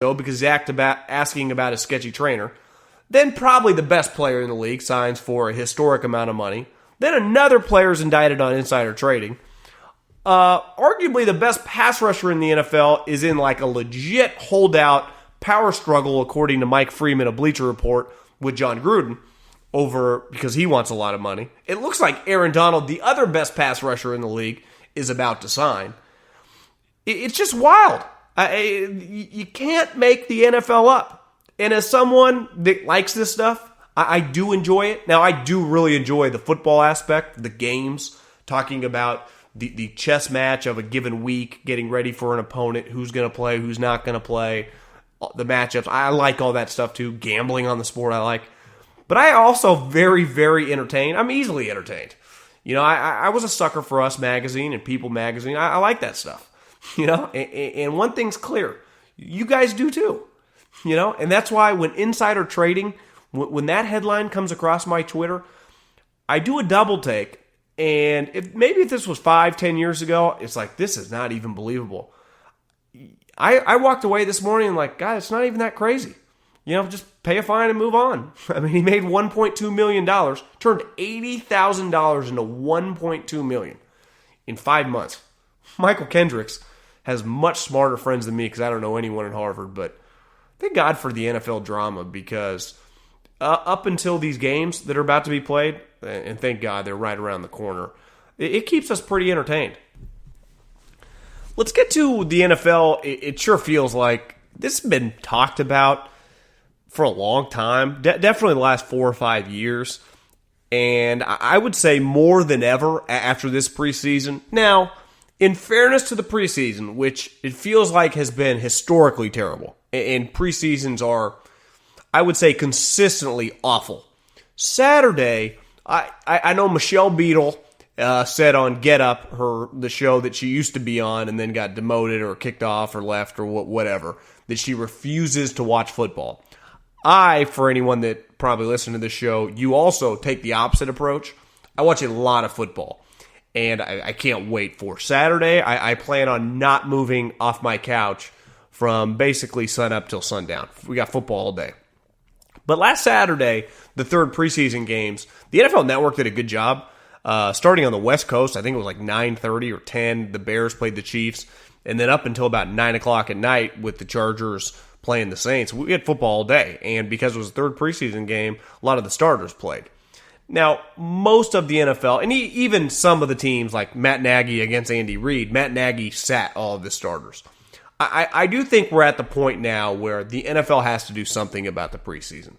because he's asking about a sketchy trainer. Then probably the best player in the league signs for a historic amount of money. Then another player is indicted on insider trading. Arguably the best pass rusher in the NFL is in like a legit holdout power struggle, according to Mike Freeman of Bleacher Report, with John Gruden because he wants a lot of money. It looks like Aaron Donald, the other best pass rusher in the league, is about to sign. It's just wild. You can't make the NFL up. And as someone that likes this stuff, I do enjoy it. Now, I do really enjoy the football aspect, the games, talking about the chess match of a given week, getting ready for an opponent, who's going to play, who's not going to play, the matchups. I like all that stuff too. Gambling on the sport I like. But I also very, very entertained. I'm easily entertained. I was a sucker for Us Magazine and People Magazine. I like that stuff. And one thing's clear. You guys do too. And that's why when insider trading, when that headline comes across my Twitter, I do a double take. And if this was 5-10 years ago, it's like, this is not even believable. I walked away this morning and like, God, it's not even that crazy. Just pay a fine and move on. I mean, he made $1.2 million, turned $80,000 into $1.2 million in 5 months. Michael Kendricks has much smarter friends than me because I don't know anyone at Harvard, but thank God for the NFL drama because up until these games that are about to be played, and thank God they're right around the corner, it keeps us pretty entertained. Let's get to the NFL. It sure feels like this has been talked about for a long time, definitely the last 4 or 5 years, and I would say more than ever after this preseason. Now, in fairness to the preseason, which it feels like has been historically terrible, and preseasons are, I would say, consistently awful. Saturday, I know Michelle Beadle said on Get Up, the show that she used to be on and then got demoted or kicked off or left or whatever, that she refuses to watch football. For anyone that probably listened to this show, you also take the opposite approach. I watch a lot of football, and I can't wait for Saturday. I plan on not moving off my couch from basically sun up till sundown. We got football all day. But last Saturday, the third preseason games, the NFL Network did a good job. Starting on the West Coast, I think it was like 9:30 or 10, the Bears played the Chiefs, and then up until about 9 o'clock at night with the Chargers playing the Saints, we had football all day. And because it was the third preseason game, a lot of the starters played. Now, most of the NFL, and even some of the teams like Matt Nagy against Andy Reid, Matt Nagy sat all of the starters. I do think we're at the point now where the NFL has to do something about the preseason.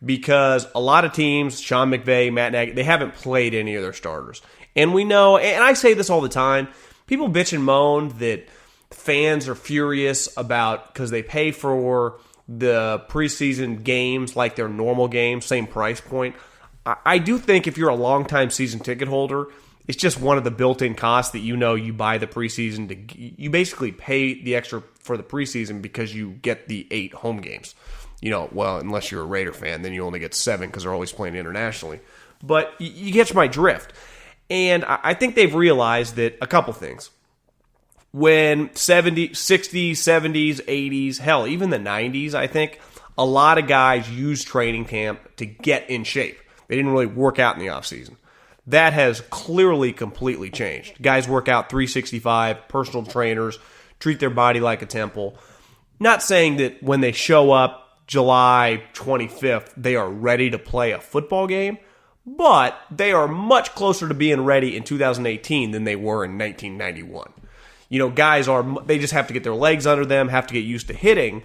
Because a lot of teams, Sean McVay, Matt Nagy, they haven't played any of their starters. And we know, and I say this all the time, people bitch and moan that fans are furious about because they pay for the preseason games like their normal games, same price point. I do think if you're a longtime season ticket holder, it's just one of the built-in costs that you buy the preseason. You basically pay the extra for the preseason because you get the 8 home games. Unless you're a Raider fan, then you only get 7 because they're always playing internationally. But you get my drift. And I think they've realized that a couple things. When 60s, 70s, 80s, hell, even the 90s, I think, a lot of guys used training camp to get in shape. They didn't really work out in the offseason. That has clearly completely changed. Guys work out 365, personal trainers, treat their body like a temple. Not saying that when they show up July 25th, they are ready to play a football game, but they are much closer to being ready in 2018 than they were in 1991. Guys they just have to get their legs under them, have to get used to hitting.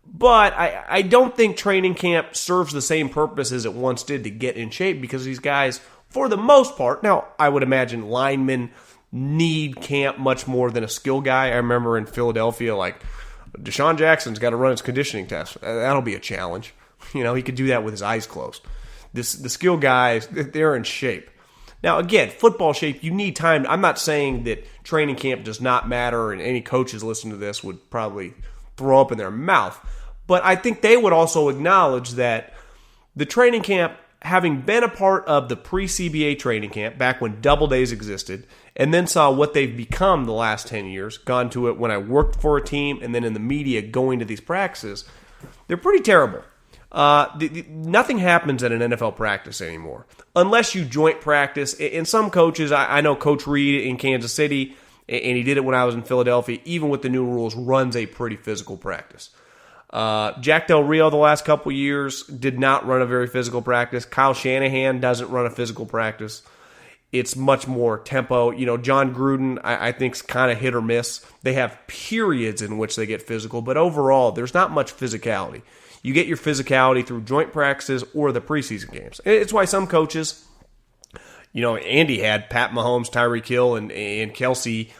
But I don't think training camp serves the same purpose as it once did to get in shape because these guys, for the most part, now I would imagine linemen need camp much more than a skill guy. I remember in Philadelphia, Deshaun Jackson's got to run his conditioning test. That'll be a challenge. He could do that with his eyes closed. The skill guys, they're in shape. Now, again, football shape, you need time. I'm not saying that training camp does not matter, and any coaches listening to this would probably throw up in their mouth. But I think they would also acknowledge that the training camp having been a part of the pre-CBA training camp back when double days existed, and then saw what they've become the last 10 years, gone to it when I worked for a team and then in the media going to these practices, they're pretty terrible. Nothing happens at an NFL practice anymore unless you joint practice. And some coaches, I know Coach Reed in Kansas City, and he did it when I was in Philadelphia, even with the new rules, runs a pretty physical practice. Jack Del Rio the last couple years did not run a very physical practice. Kyle Shanahan doesn't run a physical practice. It's much more tempo. John Gruden, I think, is kind of hit or miss. They have periods in which they get physical, but overall, there's not much physicality. You get your physicality through joint practices or the preseason games. It's why some coaches, Andy had Pat Mahomes, Tyreek Hill, and Kelsey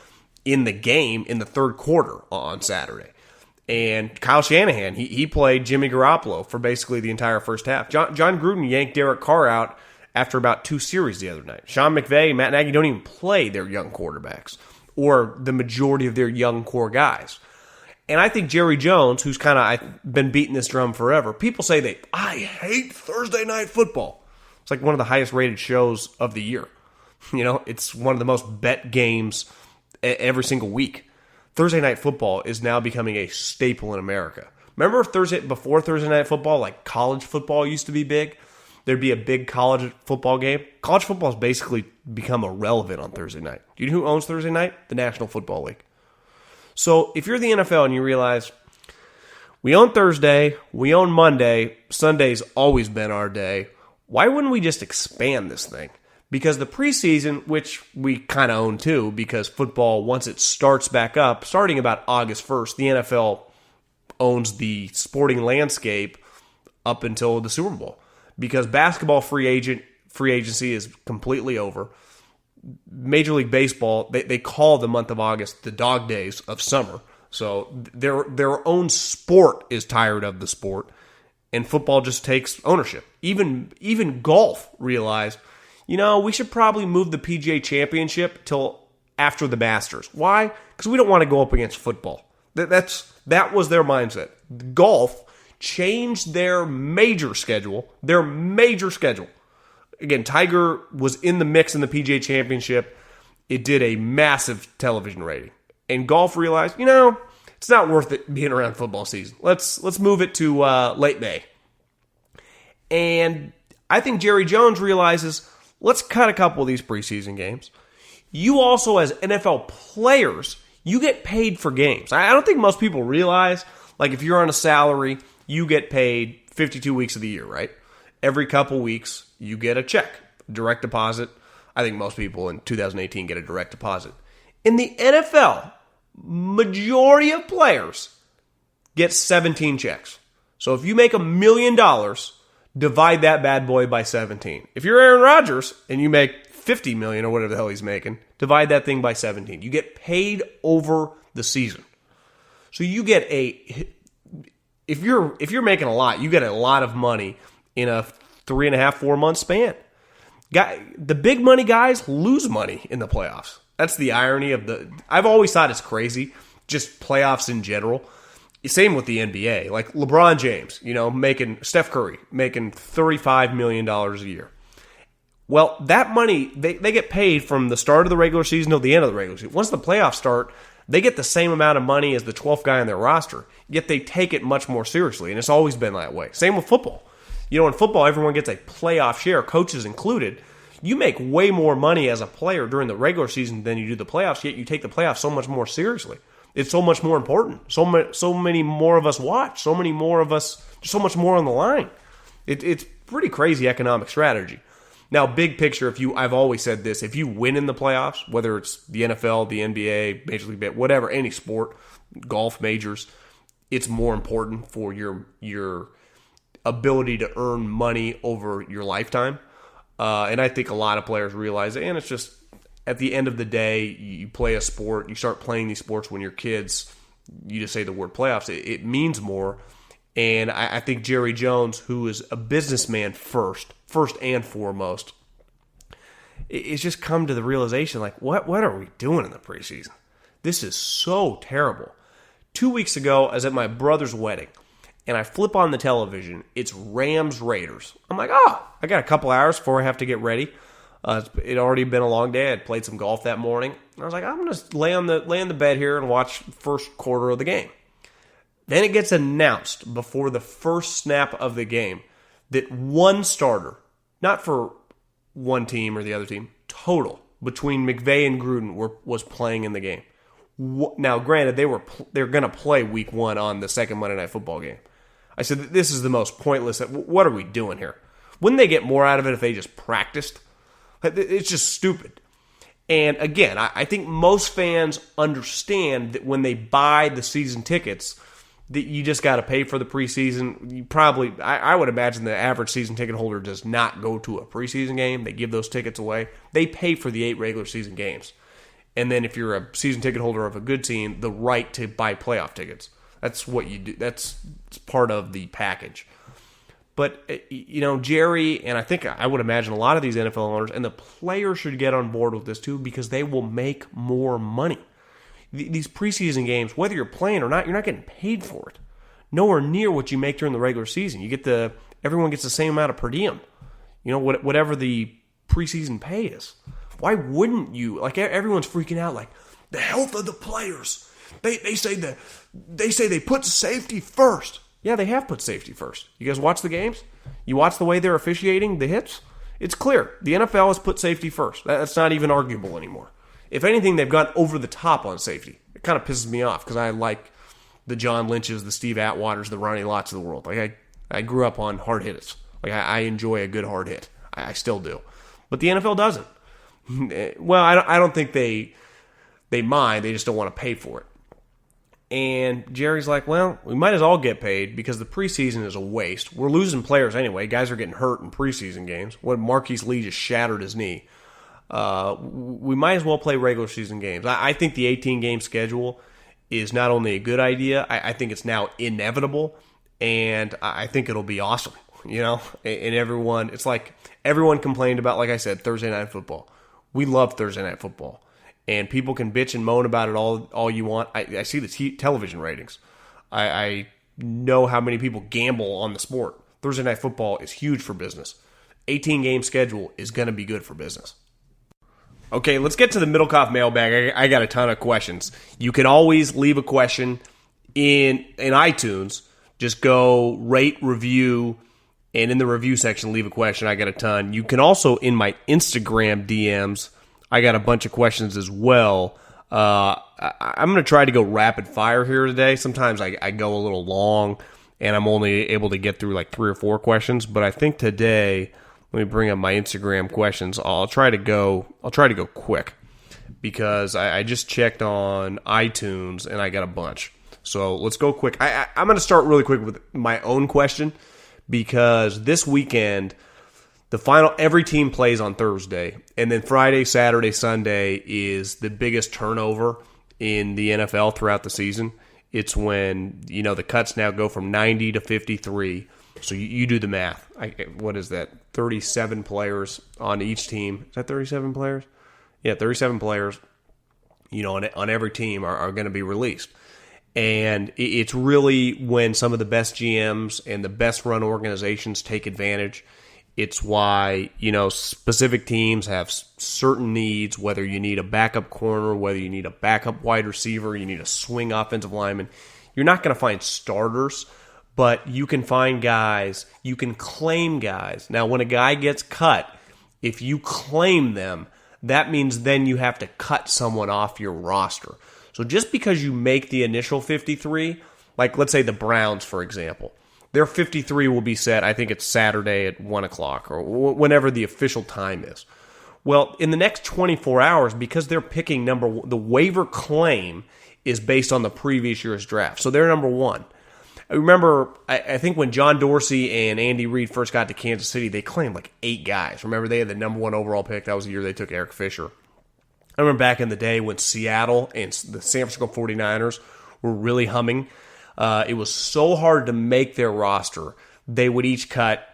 in the game in the third quarter on Saturday. And Kyle Shanahan, he played Jimmy Garoppolo for basically the entire first half. John Gruden yanked Derek Carr out after about 2 series the other night. Sean McVay, Matt Nagy don't even play their young quarterbacks or the majority of their young core guys. And I think Jerry Jones, who's I've been beating this drum forever, people say I hate Thursday Night Football. It's like one of the highest rated shows of the year. It's one of the most bet games every single week. Thursday Night Football is now becoming a staple in America. Remember before Thursday Night Football, like college football used to be big? There'd be a big college football game. College football has basically become irrelevant on Thursday night. Do you know who owns Thursday night? The National Football League. So if you're the NFL and you realize we own Thursday, we own Monday, Sunday's always been our day, why wouldn't we just expand this thing? Because the preseason, which we kind of own too, because football, once it starts back up, starting about August 1st, the NFL owns the sporting landscape up until the Super Bowl. Because basketball free agency is completely over. Major League Baseball, they call the month of August the dog days of summer. So their own sport is tired of the sport, and football just takes ownership. Even golf realized, we should probably move the PGA Championship till after the Masters. Why? Because we don't want to go up against football. That was their mindset. Golf changed their major schedule. Again, Tiger was in the mix in the PGA Championship. It did a massive television rating. And golf realized, it's not worth it being around football season. Let's move it to late May. And I think Jerry Jones realizes, let's cut a couple of these preseason games. You also, as NFL players, you get paid for games. I don't think most people realize, like if you're on a salary, you get paid 52 weeks of the year, right? Every couple weeks, you get a check, direct deposit. I think most people in 2018 get a direct deposit. In the NFL, majority of players get 17 checks. So if you make $1 million, divide that bad boy by 17. If you're Aaron Rodgers and you make $50 million or whatever the hell he's making, divide that thing by 17. You get paid over the season. So you get if you're making a lot, you get a lot of money in a 3.5-4 month span. The big money guys lose money in the playoffs. That's the irony of I've always thought it's crazy, just playoffs in general. Same with the NBA. Like LeBron James, Steph Curry making $35 million a year. Well, that money, they get paid from the start of the regular season till the end of the regular season. Once the playoffs start, they get the same amount of money as the 12th guy on their roster, yet they take it much more seriously, and it's always been that way. Same with football. In football, everyone gets a playoff share, coaches included. You make way more money as a player during the regular season than you do the playoffs, yet you take the playoffs so much more seriously. It's so much more important. So many more of us watch. So many more of us, so much more on the line. It's pretty crazy economic strategy. Now, big picture, I've always said this, if you win in the playoffs, whether it's the NFL, the NBA, Major League Baseball, whatever, any sport, golf majors, it's more important for your ability to earn money over your lifetime. And I think a lot of players realize it, and it's just, at the end of the day, you play a sport, you start playing these sports when you're kids, you just say the word playoffs, it means more. And I think Jerry Jones, who is a businessman first and foremost, it's just come to the realization, like, what are we doing in the preseason? This is so terrible. 2 weeks ago, I was at my brother's wedding, and I flip on the television. It's Rams-Raiders. I'm like, oh, I got a couple hours before I have to get ready. It already been a long day. I had played some golf that morning. I was like, I'm going to lay in the bed here and watch first quarter of the game. Then it gets announced before the first snap of the game that one starter, not for one team or the other team, total, between McVay and Gruden was playing in the game. Now, granted, they're going to play week 1 on the second Monday Night Football game. I said, this is the most pointless. What are we doing here? Wouldn't they get more out of it if they just practiced? It's just stupid. And again, I think most fans understand that when they buy the season tickets, that you just got to pay for the preseason. I would imagine the average season ticket holder does not go to a preseason game. They give those tickets away. They pay for the 8 regular season games. And then if you're a season ticket holder of a good team, the right to buy playoff tickets. That's what you do. That's part of the package. But, Jerry, and I would imagine a lot of these NFL owners, and the players should get on board with this too, because they will make more money. These preseason games, whether you're playing or not, you're not getting paid for it. Nowhere near what you make during the regular season. Everyone gets the same amount of per diem. Whatever the preseason pay is. Why wouldn't you? Like, everyone's freaking out, like, the health of the players. They say they put safety first. Yeah, they have put safety first. You guys watch the games? You watch the way they're officiating the hits? It's clear. The NFL has put safety first. That's not even arguable anymore. If anything, they've gone over the top on safety. It kind of pisses me off because I like the John Lynches, the Steve Atwaters, the Ronnie Lotts of the world. Like, I grew up on hard hits. Like, I enjoy a good hard hit. I still do. But the NFL doesn't. Well, I don't think they mind. They just don't want to pay for it. And Jerry's like, well, we might as well get paid because the preseason is a waste. We're losing players anyway. Guys are getting hurt in preseason games. When Marquise Lee just shattered his knee. We might as well play regular season games. I think the 18-game schedule is not only a good idea, I think it's now inevitable, and I think it'll be awesome. And everyone, it's like everyone complained about, like I said, Thursday Night Football. We love Thursday Night Football. And people can bitch and moan about it all you want. I see the television ratings. I know how many people gamble on the sport. Thursday Night Football is huge for business. 18-game schedule is going to be good for business. Okay, let's get to the Middlekauff mailbag. I got a ton of questions. You can always leave a question in iTunes. Just go rate, review, and in the review section, leave a question. I got a ton. You can also, in my Instagram DMs, I got a bunch of questions as well. I'm going to try to go rapid fire here today. Sometimes I go a little long, and I'm only able to get through like 3 or 4 questions. But I think today, let me bring up my Instagram questions. I'll try to go quick because I just checked on iTunes and I got a bunch. So let's go quick. I'm going to start really quick with my own question because this weekend, every team plays on Thursday, and then Friday, Saturday, Sunday is the biggest turnover in the NFL throughout the season. It's when, the cuts now go from 90 to 53. So you do the math. What is that? 37 players on each team. Is that 37 players? Yeah, 37 players, on every team are going to be released. And it's really when some of the best GMs and the best run organizations take advantage. It's why, specific teams have certain needs, whether you need a backup corner, whether you need a backup wide receiver, you need a swing offensive lineman. You're not going to find starters, but you can find guys, you can claim guys. Now, when a guy gets cut, if you claim them, that means then you have to cut someone off your roster. So just because you make the initial 53, like let's say the Browns, for example, their 53 will be set, I think it's Saturday at 1 o'clock or whenever the official time is. Well, in the next 24 hours, because they're picking the waiver claim is based on the previous year's draft. So they're number 1. I remember, I think when John Dorsey and Andy Reid first got to Kansas City, they claimed like 8 guys. Remember, they had the number 1 overall pick. That was the year they took Eric Fisher. I remember back in the day when Seattle and the San Francisco 49ers were really humming. It was so hard to make their roster. They would each cut,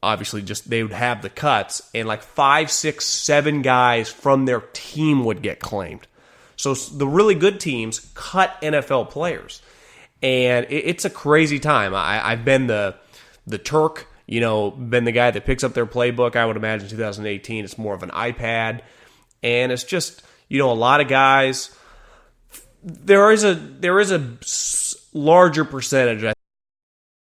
obviously just they would have the cuts, and like 5, 6, 7 guys from their team would get claimed. So the really good teams cut NFL players. And it's a crazy time. I've been the Turk, been the guy that picks up their playbook. I would imagine 2018, it's more of an iPad. And it's just, a lot of guys. There is a larger percentage, I